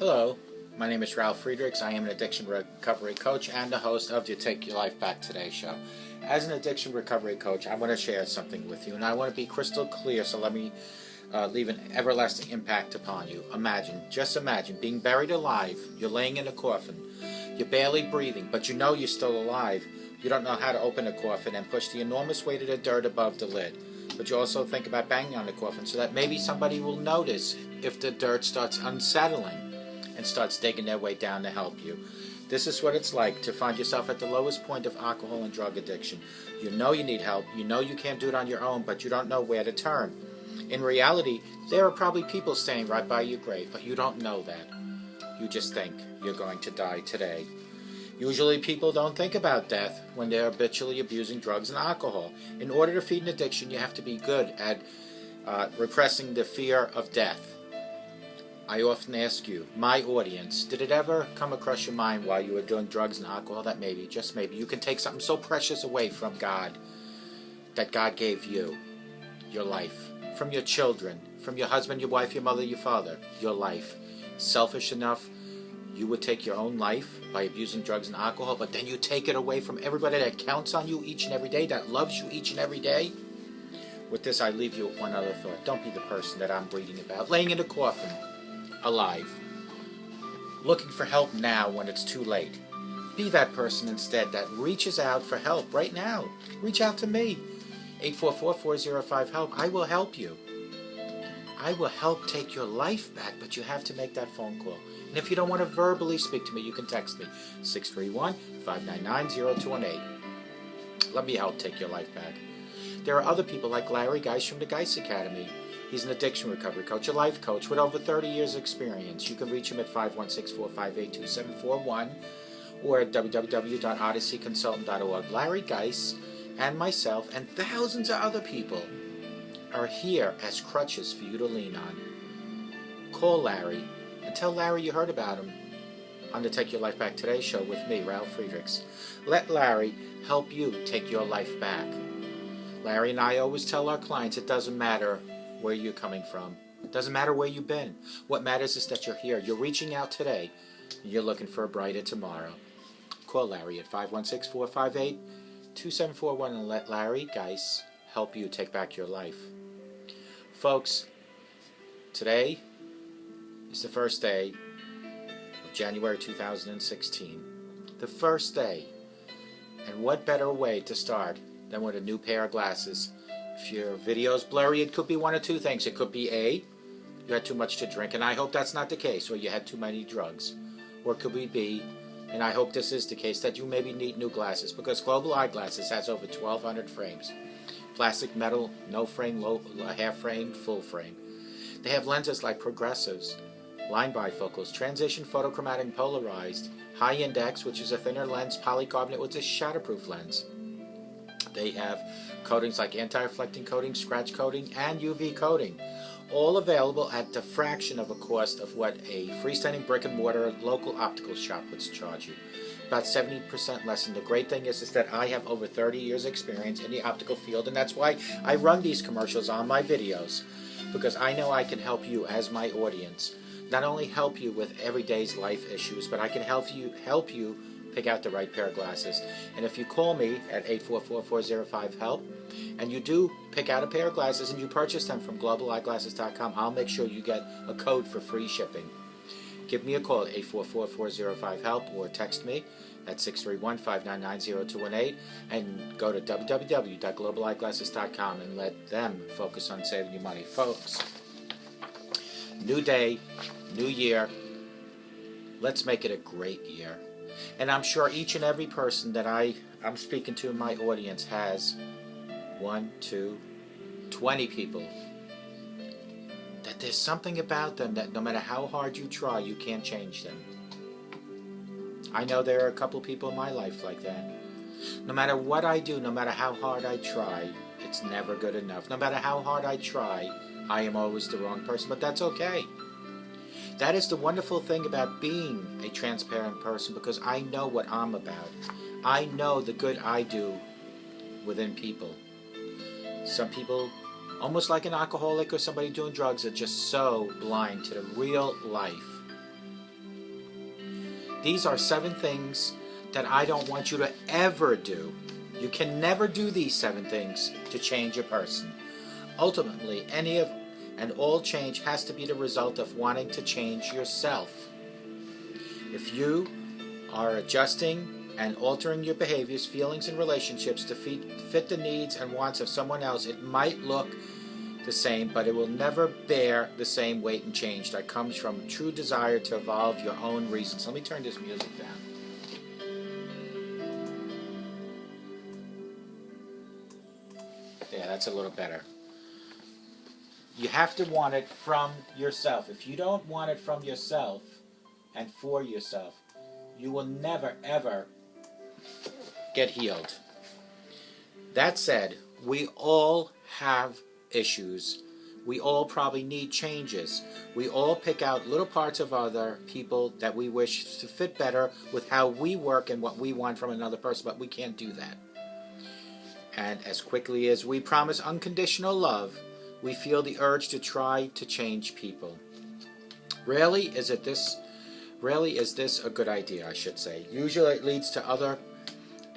Hello, my name is Ralf Friedrichs. I am an addiction recovery coach and the host of the Take Your Life Back Today show. As an addiction recovery coach, I want to share something with you, and I want to be crystal clear, so let me leave an everlasting impact upon you. Just imagine being buried alive. You're laying in a coffin. You're barely breathing, but you know you're still alive. You don't know how to open a coffin and push the enormous weight of the dirt above the lid. But you also think about banging on the coffin so that maybe somebody will notice if the dirt starts unsettling and starts digging their way down to help you. This is what it's like to find yourself at the lowest point of alcohol and drug addiction. You know you need help. You know you can't do it on your own, but you don't know where to turn. In reality, there are probably people standing right by your grave, but you don't know that. You just think you're going to die today. Usually people don't think about death when they're habitually abusing drugs and alcohol. In order to feed an addiction, you have to be good at repressing the fear of death. I often ask you, my audience, did it ever come across your mind while you were doing drugs and alcohol that maybe, just maybe, you can take something so precious away from God that God gave you, your life, from your children, from your husband, your wife, your mother, your father, your life. Selfish enough, you would take your own life by abusing drugs and alcohol, but then you take it away from everybody that counts on you each and every day, that loves you each and every day. With this, I leave you with one other thought. Don't be the person that I'm reading about, laying in a coffin, alive, looking for help now when it's too late. Be that person instead that reaches out for help right now. Reach out to me, 844-405-HELP. I will help you. I will help take your life back, but you have to make that phone call. And if you don't want to verbally speak to me, you can text me, 631-599-0218. Let me help take your life back. There are other people like Larry Geis from the Geis Academy. He's an addiction recovery coach, a life coach with over 30 years experience. You can reach him at 516-458-2741 or at www.odysseyconsultant.org. Larry Geis and myself and thousands of other people are here as crutches for you to lean on. Call Larry and tell Larry you heard about him on the Take Your Life Back Today show with me, Ralf Friedrichs. Let Larry help you take your life back. Larry and I always tell our clients it doesn't matter where you're coming from. It doesn't matter where you've been. What matters is that you're here. You're reaching out today, and you're looking for a brighter tomorrow. Call Larry at 516-458-2741 and let Larry Geis help you take back your life. Folks, today is the first day of January 2016. The first day. And what better way to start than with a new pair of glasses? If your video's blurry, it could be one of two things. It could be A, you had too much to drink, and I hope that's not the case, or you had too many drugs. Or it could be B, and I hope this is the case, that you maybe need new glasses, because Global Eyeglasses has over 1,200 frames. Plastic, metal, no frame, low, half frame, full frame. They have lenses like progressives, line bifocals, transition photochromatic and polarized, high index, which is a thinner lens, polycarbonate, which is a shatterproof lens. They have coatings like anti-reflecting coating, scratch coating, and UV coating, all available at the fraction of a cost of what a freestanding brick-and-mortar local optical shop would charge you. About 70% less. And the great thing is that I have over 30 years experience in the optical field, and that's why I run these commercials on my videos, because I know I can help you as my audience. Not only help you with everyday's life issues, but I can help you pick out the right pair of glasses. And if you call me at 844-405-HELP and you do pick out a pair of glasses and you purchase them from globaleyeglasses.com, I'll make sure you get a code for free shipping. Give me a call at 844-405-HELP or text me at 631-599-0218 and go to www.globaleyeglasses.com and let them focus on saving you money. Folks, new day, new year. Let's make it a great year. And I'm sure each and every person that I'm speaking to in my audience has 1, 2, 20 people that there's something about them that no matter how hard you try, you can't change them. I know there are a couple people in my life like that. No matter what I do, no matter how hard I try, it's never good enough. No matter how hard I try, I am always the wrong person, but that's okay. That is the wonderful thing about being a transparent person, because I know what I'm about. I know the good I do within people. Some people almost like an alcoholic or somebody doing drugs, are just so blind to the real life These are 7 things that I don't want you to ever do. You can never do these 7 things to change a person. Ultimately, any of and all change has to be the result of wanting to change yourself. If you are adjusting and altering your behaviors, feelings, and relationships to fit the needs and wants of someone else, it might look the same, but it will never bear the same weight and change that comes from true desire to evolve your own reasons. Let me turn this music down. Yeah, that's a little better. You have to want it from yourself. If you don't want it from yourself and for yourself, you will never, ever get healed. That said, we all have issues. We all probably need changes. We all pick out little parts of other people that we wish to fit better with how we work and what we want from another person, but we can't do that. And as quickly as we promise unconditional love, we feel the urge to try to change people. Rarely is this a good idea, I should say. Usually it leads to other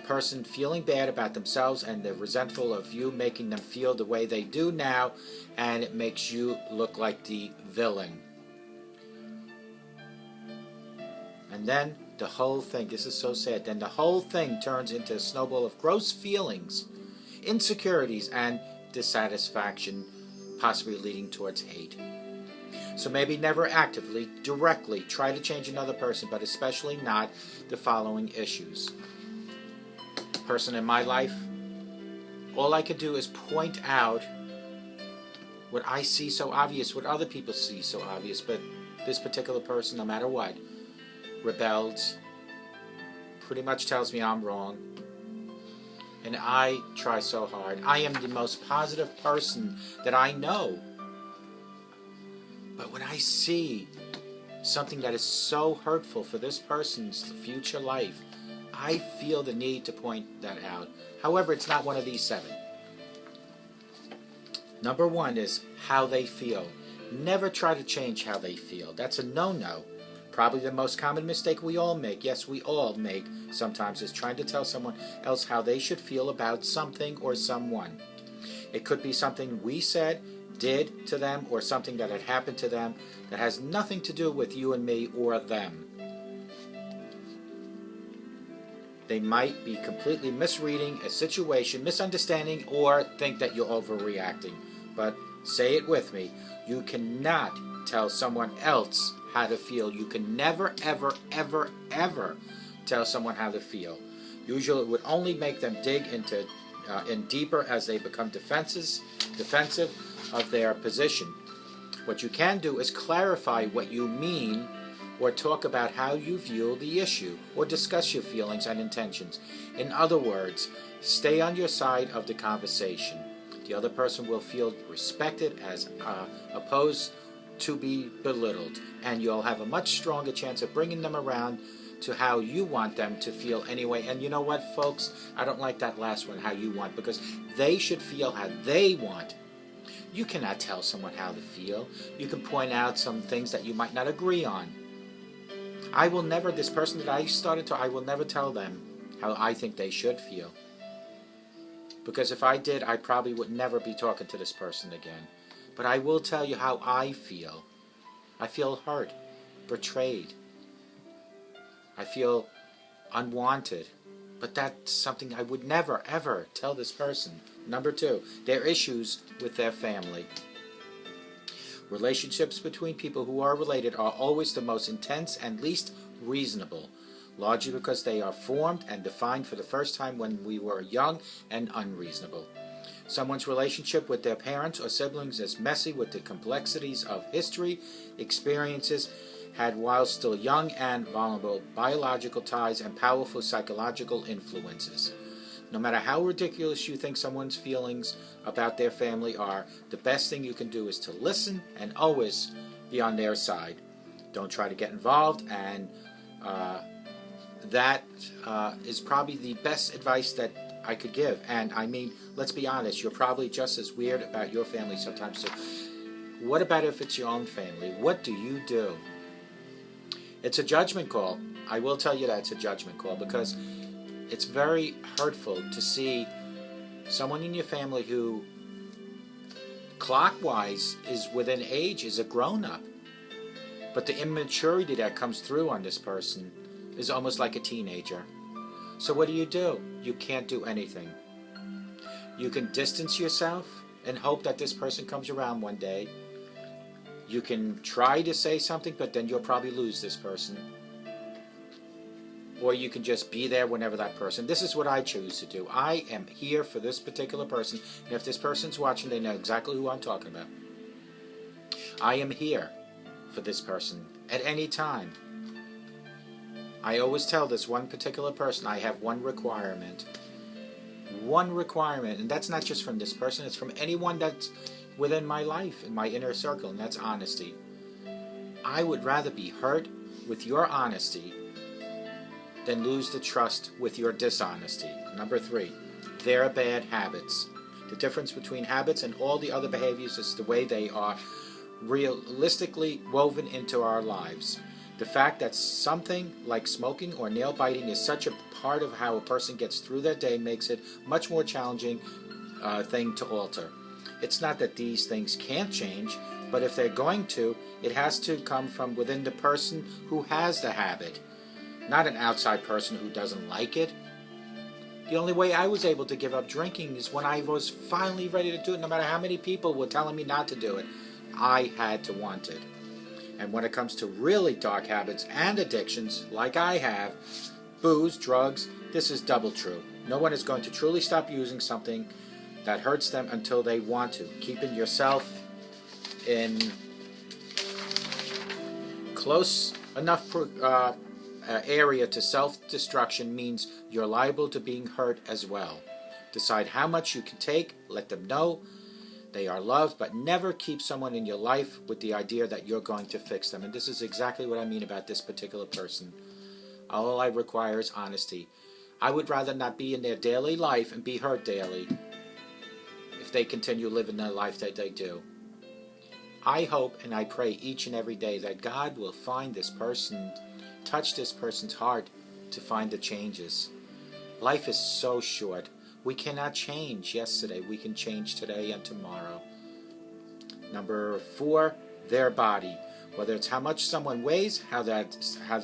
person feeling bad about themselves and they're resentful of you making them feel the way they do now, and it makes you look like the villain. And then the whole thing, this is so sad, then the whole thing turns into a snowball of gross feelings, insecurities, and dissatisfaction, possibly leading towards hate. So maybe never actively, directly try to change another person, but especially not the following issues. Person in my life, all I could do is point out what I see so obvious, what other people see so obvious, but this particular person, no matter what, rebelled, pretty much tells me I'm wrong, and I try so hard. I am the most positive person that I know, but when I see something that is so hurtful for this person's future life, I feel the need to point that out. However, it's not one of these 7. Number 1 is how they feel. Never try to change how they feel. That's a no-no. Probably the most common mistake we all make, yes, we all make sometimes, is trying to tell someone else how they should feel about something or someone. It could be something we said, did to them, or something that had happened to them that has nothing to do with you and me or them. They might be completely misreading a situation, misunderstanding, or think that you're overreacting. But say it with me, you cannot tell someone else how to feel. You can never, ever, ever, ever tell someone how to feel. Usually it would only make them dig in deeper as they become defensive of their position. What you can do is clarify what you mean, or talk about how you view the issue, or discuss your feelings and intentions. In other words, stay on your side of the conversation. The other person will feel respected as opposed to be belittled, and you'll have a much stronger chance of bringing them around to how you want them to feel anyway. And you know what, folks? I don't like that last one, how you want, because they should feel how they want. You cannot tell someone how to feel. You can point out some things that you might not agree on. I will never, this person that I will never tell them how I think they should feel. Because if I did, I probably would never be talking to this person again. But I will tell you how I feel. I feel hurt, betrayed. I feel unwanted. But that's something I would never, ever tell this person. Number 2, their issues with their family. Relationships between people who are related are always the most intense and least reasonable, largely because they are formed and defined for the first time when we were young and unreasonable. Someone's relationship with their parents or siblings is messy with the complexities of history, experiences had while still young, and vulnerable biological ties and powerful psychological influences. No matter how ridiculous you think someone's feelings about their family are, the best thing you can do is to listen and always be on their side. Don't try to get involved, and that is probably the best advice that I could give. And I mean, let's be honest, you're probably just as weird about your family sometimes. So what about if it's your own family? What do you do? It's a judgment call. I will tell you that it's a judgment call, because it's very hurtful to see someone in your family who clockwise is within age, is a grown-up, but the immaturity that comes through on this person is almost like a teenager. So what do? You can't do anything. You can distance yourself and hope that this person comes around one day. You can try to say something, but then you'll probably lose this person. Or you can just be there whenever that person. This is what I choose to do. I am here for this particular person. And if this person's watching, they know exactly who I'm talking about. I am here for this person at any time. I always tell this one particular person, I have one requirement. One requirement. And that's not just from this person. It's from anyone that's within my life, in my inner circle. And that's honesty. I would rather be hurt with your honesty than lose the trust with your dishonesty. Number 3, their bad habits. The difference between habits and all the other behaviors is the way they are realistically woven into our lives. The fact that something like smoking or nail biting is such a part of how a person gets through their day makes it much more challenging thing to alter. It's not that these things can't change, but if they're going to, it has to come from within the person who has the habit. Not an outside person who doesn't like it. The only way I was able to give up drinking is when I was finally ready to do it. No matter how many people were telling me not to do it, I had to want it. And when it comes to really dark habits and addictions, like I have, booze, drugs, this is double true. No one is going to truly stop using something that hurts them until they want to. Keeping yourself in close enough area to self-destruction means you're liable to being hurt as well. Decide how much you can take, let them know they are loved, but never keep someone in your life with the idea that you're going to fix them. And this is exactly what I mean about this particular person. All I require is honesty. I would rather not be in their daily life and be hurt daily if they continue living the life that they do. I hope and I pray each and every day that God will find this person, touch this person's heart to find the changes. Life is so short. We cannot change yesterday. We can change today and tomorrow. Number 4, their body. Whether it's how much someone weighs, how the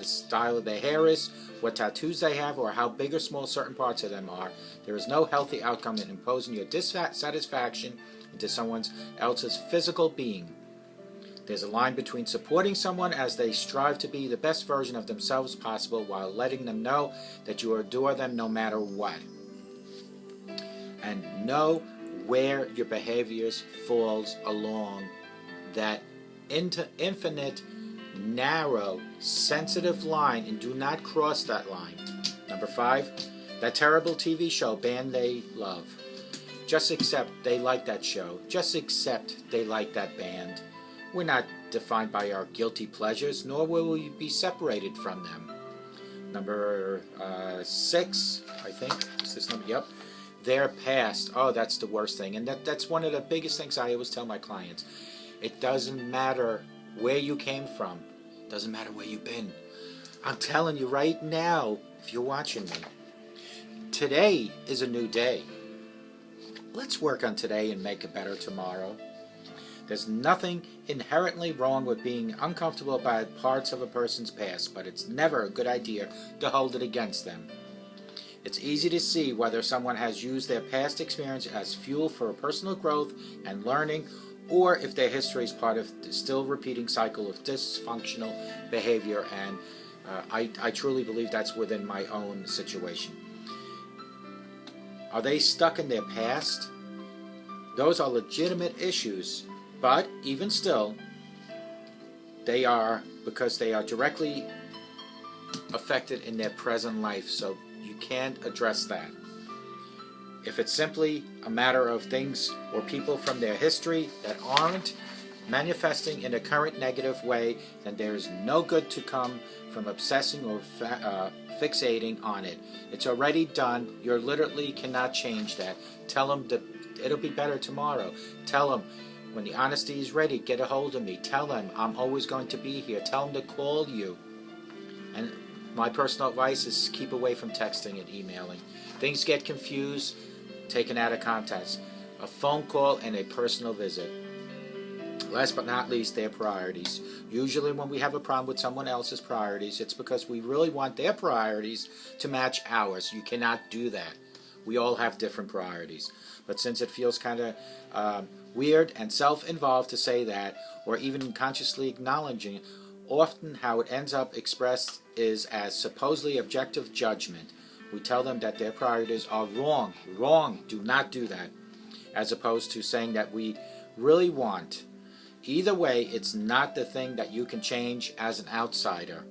style of their hair is, what tattoos they have, or how big or small certain parts of them are, there is no healthy outcome in imposing your dissatisfaction into someone else's physical being. There's a line between supporting someone as they strive to be the best version of themselves possible while letting them know that you adore them no matter what. And know where your behaviors falls along that infinite, narrow, sensitive line, and do not cross that line. Number 5, that terrible TV show, Band They Love. Just accept they like that show. Just accept they like that band. We're not defined by our guilty pleasures, nor will we be separated from them. Number 6, I think. Is this number? Yep. Their past. Oh, that's the worst thing. And that's one of the biggest things I always tell my clients. It doesn't matter where you came from. It doesn't matter where you've been. I'm telling you right now, if you're watching me, today is a new day. Let's work on today and make a better tomorrow. There's nothing inherently wrong with being uncomfortable about parts of a person's past, but it's never a good idea to hold it against them. It's easy to see whether someone has used their past experience as fuel for personal growth and learning, or if their history is part of the still repeating cycle of dysfunctional behavior, and I truly believe that's within my own situation. Are they stuck in their past? Those are legitimate issues, but even still, they are, because they are directly affected in their present life, so you can't address that. If it's simply a matter of things or people from their history that aren't manifesting in a current negative way, then there is no good to come from obsessing or fixating on it. It's already done. You literally cannot change that. Tell them that it'll be better tomorrow. Tell them when the honesty is ready, get a hold of me. Tell them I'm always going to be here. Tell them to call you. And my personal advice is keep away from texting and emailing. Things get confused, taken out of context. A phone call and a personal visit. Last but not least, their priorities. Usually when we have a problem with someone else's priorities, it's because we really want their priorities to match ours. You cannot do that. We all have different priorities. But since it feels kind of weird and self-involved to say that, or even consciously acknowledging it, often how it ends up expressed is as supposedly objective judgment. We tell them that their priorities are wrong. Wrong. Do not do that. As opposed to saying that we really want. Either way, it's not the thing that you can change as an outsider.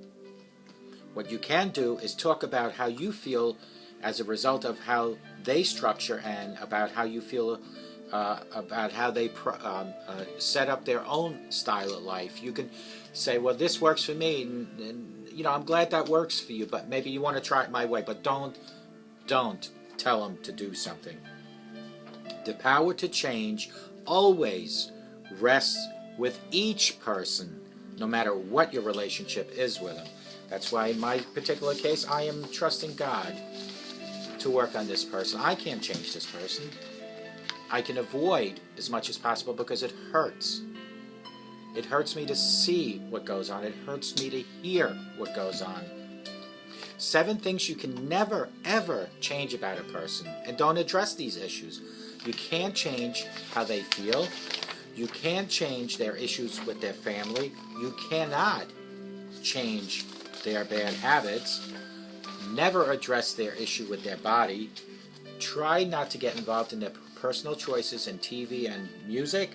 What you can do is talk about how you feel as a result of how they structure and about how you feel about how they set up their own style of life. You can say, well, this works for me, and I'm glad that works for you, but maybe you want to try it my way. But don't tell them to do something. The power to change always rests with each person, no matter what your relationship is with them. That's why in my particular case, I am trusting God to work on this person. I can't change this person. I can avoid as much as possible because it hurts. It hurts me to see what goes on. It hurts me to hear what goes on. 7 things you can never, ever change about a person. And don't address these issues. You can't change how they feel. You can't change their issues with their family. You cannot change their bad habits. Never address their issue with their body. Try not to get involved in their personal choices in TV and music.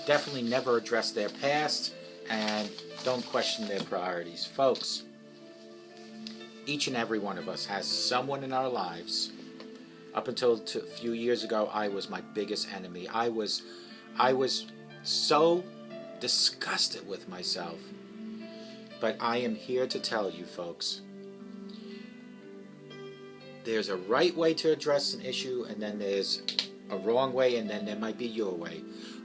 Definitely never address their past, and don't question their priorities. Folks, each and every one of us has someone in our lives. Up until a few years ago, I was my biggest enemy. I was so disgusted with myself. But I am here to tell you, folks, there's a right way to address an issue, and then there's a wrong way, and then there might be your way.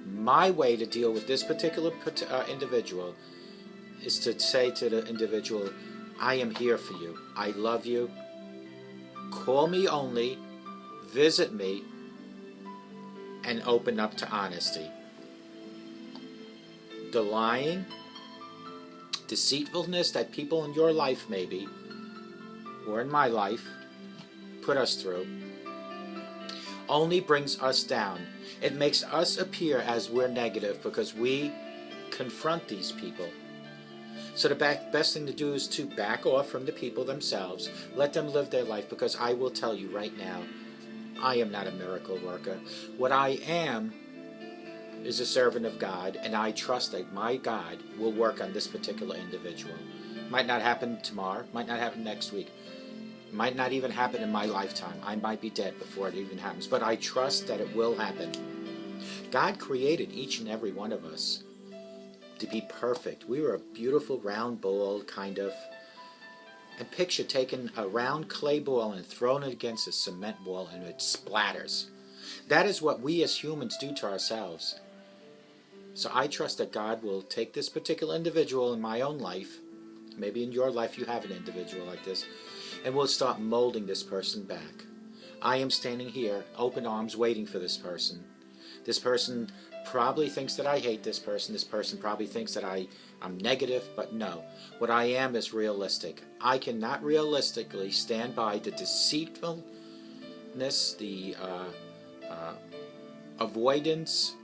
My way to deal with this particular individual is to say to the individual, I am here for you. I love you. Call me only. Visit me. And open up to honesty. The lying, deceitfulness that people in your life maybe, or in my life, put us through, only brings us down. It makes us appear as we're negative because we confront these people. So the best thing to do is to back off from the people themselves. Let them live their life, because I will tell you right now, I am not a miracle worker. What I am is a servant of God, and I trust that my God will work on this particular individual. Might not happen tomorrow, might not happen next week, might not even happen in my lifetime. I might be dead before it even happens, but I trust that it will happen. God created each and every one of us to be perfect. We were a beautiful round ball, kind of. And picture taking a round clay ball and throwing it against a cement wall and it splatters. That is what we as humans do to ourselves. So I trust that God will take this particular individual in my own life, maybe in your life you have an individual like this, and we'll start molding this person back. I am standing here, open arms, waiting for this person. This person probably thinks that I hate this person. This person probably thinks that I'm negative, but no. What I am is realistic. I cannot realistically stand by the deceitfulness, the avoidance.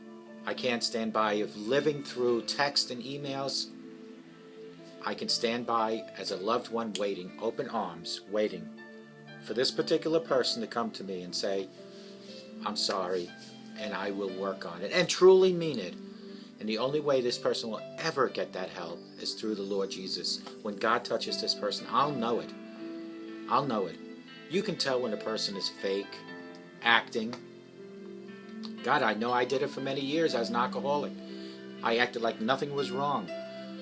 I can't stand by of living through text and emails. I can stand by as a loved one waiting, open arms, waiting for this particular person to come to me and say, I'm sorry, and I will work on it, and truly mean it. And the only way this person will ever get that help is through the Lord Jesus. When God touches this person, I'll know it. I'll know it. You can tell when a person is fake, acting. God, I know I did it for many years as an alcoholic. I acted like nothing was wrong.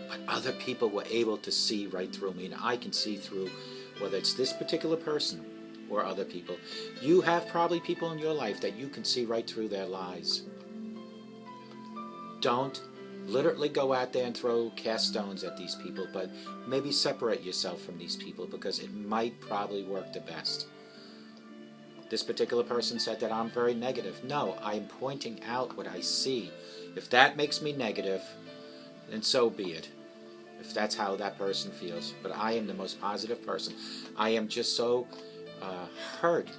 But other people were able to see right through me, and I can see through whether it's this particular person or other people. You have probably people in your life that you can see right through their lies. Don't literally go out there and cast stones at these people, but maybe separate yourself from these people, because it might probably work the best. This particular person said that I'm very negative. No, I'm pointing out what I see. If that makes me negative, then so be it. If that's how that person feels. But I am the most positive person. I am just so hurt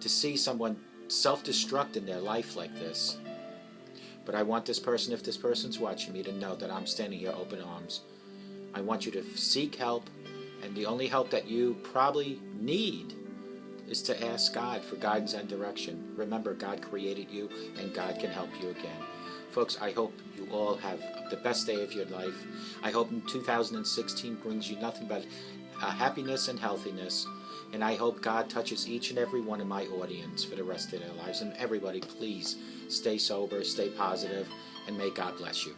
to see someone self-destruct in their life like this. But I want this person, if this person's watching me, to know that I'm standing here open arms. I want you to seek help, and the only help that you probably need is to ask God for guidance and direction. Remember, God created you, and God can help you again. Folks, I hope you all have the best day of your life. I hope 2016 brings you nothing but happiness and healthiness. And I hope God touches each and every one of my audience for the rest of their lives. And everybody, please stay sober, stay positive, and may God bless you.